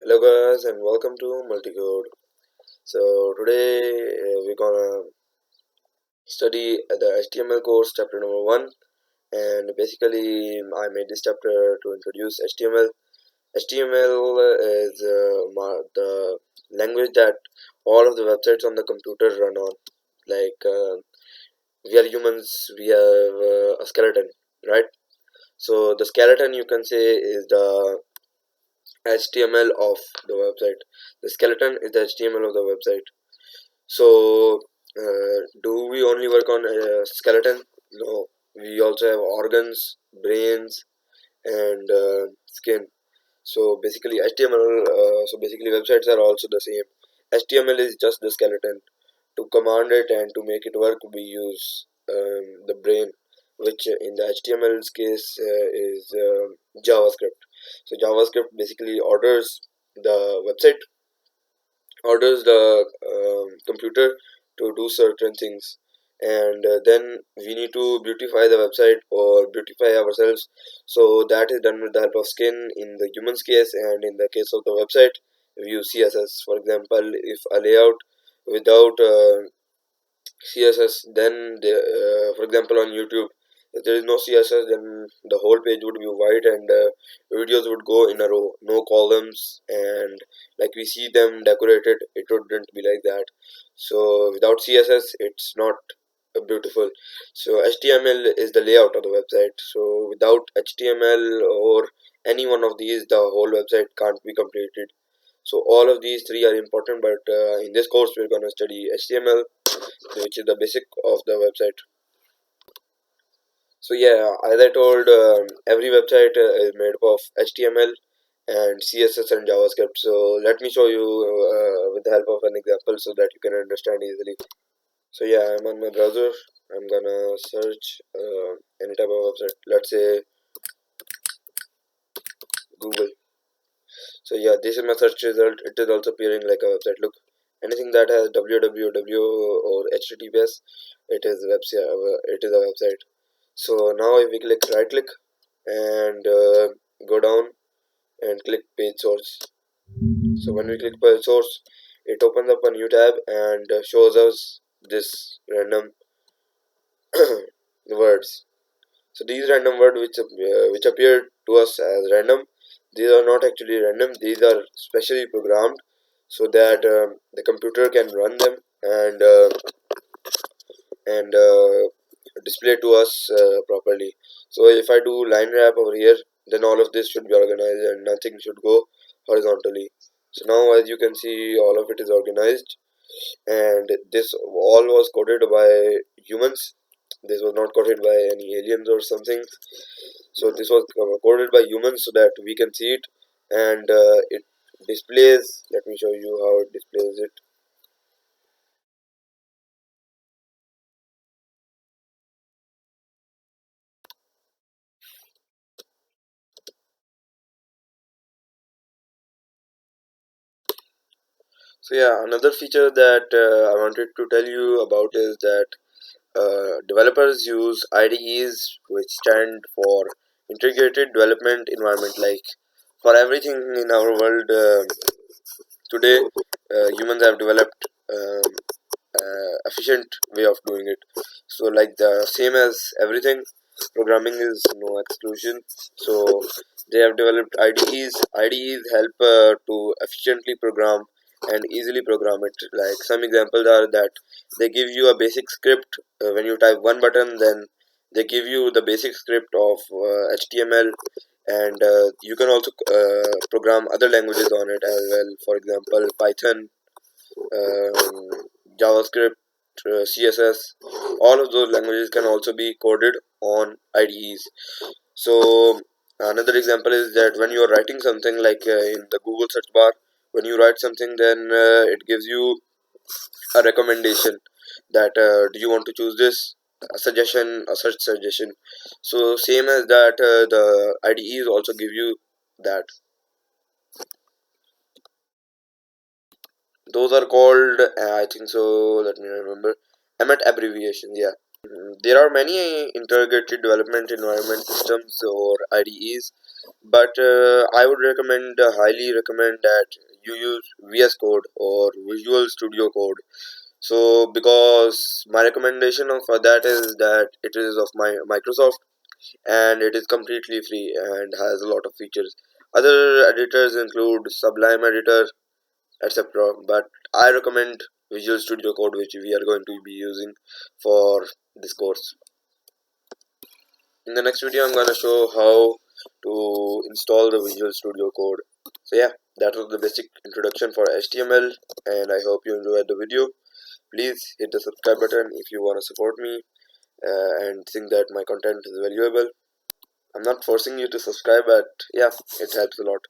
Hello guys and welcome to Multicode. So today we're gonna study the HTML course chapter number 1, and basically I made this chapter to introduce HTML. HTML is the language that all of the websites on the computer run on. Like we are humans, we have a skeleton, right? So the skeleton, you can say, is the HTML of the website. The skeleton is the HTML of the website. So, do we only work on skeleton? No, we also have organs, brains, and skin. So basically, HTML. So basically, websites are also the same. HTML is just the skeleton. To command it and to make it work, we use the brain, which in the HTML's case is JavaScript. So JavaScript basically orders the computer to do certain things, and then we need to beautify the website or beautify ourselves. So that is done with the help of skin in the human's case, and in the case of the website we use CSS. For example, if a layout without CSS, then for example on YouTube, if there is no CSS, then the whole page would be white, and videos would go in a row, no columns, and like we see them decorated, it wouldn't be like that. So without CSS, it's not beautiful. So HTML is the layout of the website. So without HTML or any one of these, the whole website can't be completed. So all of these three are important, but in this course we're gonna study HTML, which is the basic of the website. So yeah, as I told, every website is made up of HTML and CSS and JavaScript. So let me show you with the help of an example so that you can understand easily. So yeah, I'm on my browser. I'm gonna search any type of website. Let's say Google. So yeah, this is my search result. It is also appearing like a website. Look, anything that has www or https, it is website. It is a website. So now if we right click and go down and click page source. So when we click page source, it opens up a new tab and shows us this random words. So these random words which appear to us as random, these are not actually random. These are specially programmed so that the computer can run them and display to us properly. So if I do line wrap over here, then all of this should be organized and nothing should go horizontally. So now as you can see, all of it is organized, and this all was coded by humans. This was not coded by any aliens or something. So this was coded by humans so that we can see it, and it displays. Let me show you how it displays it. So yeah, another feature that I wanted to tell you about is that developers use IDEs, which stand for Integrated Development Environment. Like for everything in our world today, humans have developed efficient way of doing it. So like the same as everything, programming is no exclusion. So they have developed IDEs. IDEs help to efficiently program and easily program it. Like some examples are that they give you a basic script. When you type one button, then they give you the basic script of HTML, and you can also program other languages on it as well. For example, Python, um, JavaScript, CSS, all of those languages can also be coded on IDEs. So another example is that when you are writing something, like in the Google search bar, when you write something, then it gives you a recommendation that do you want to choose this, a suggestion, a search suggestion. So same as that, the IDEs also give you that. Those are called, I think so, let me remember, EMET abbreviations. Yeah. There are many integrated development environment systems or IDEs. but I would recommend, highly recommend that you use VS Code or Visual Studio Code. So because my recommendation for that is that it is of my Microsoft, and it is completely free and has a lot of features. Other editors include Sublime Editor, etc. But I recommend Visual Studio Code, which we are going to be using for this course. In the next video, I'm gonna show how to install the Visual Studio Code. So yeah, that was the basic introduction for HTML, and I hope you enjoyed the video. Please hit the subscribe button if you want to support me and think that my content is valuable. I'm not forcing you to subscribe, but yeah, it helps a lot.